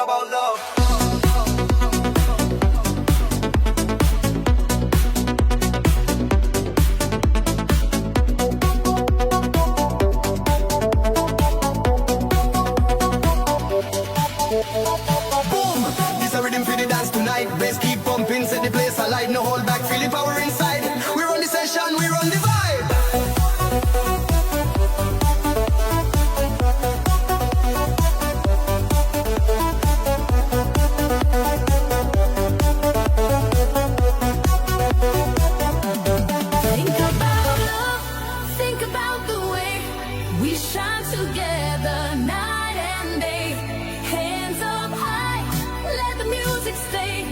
about love. Boom! This a rhythm for the dance tonight. Bass keep pumping, set the place alight. No hold back, feel the power inside. We run the session, we run the vibe. Think about love, think about the way we shine together night and day. Hands up high, let the music stay.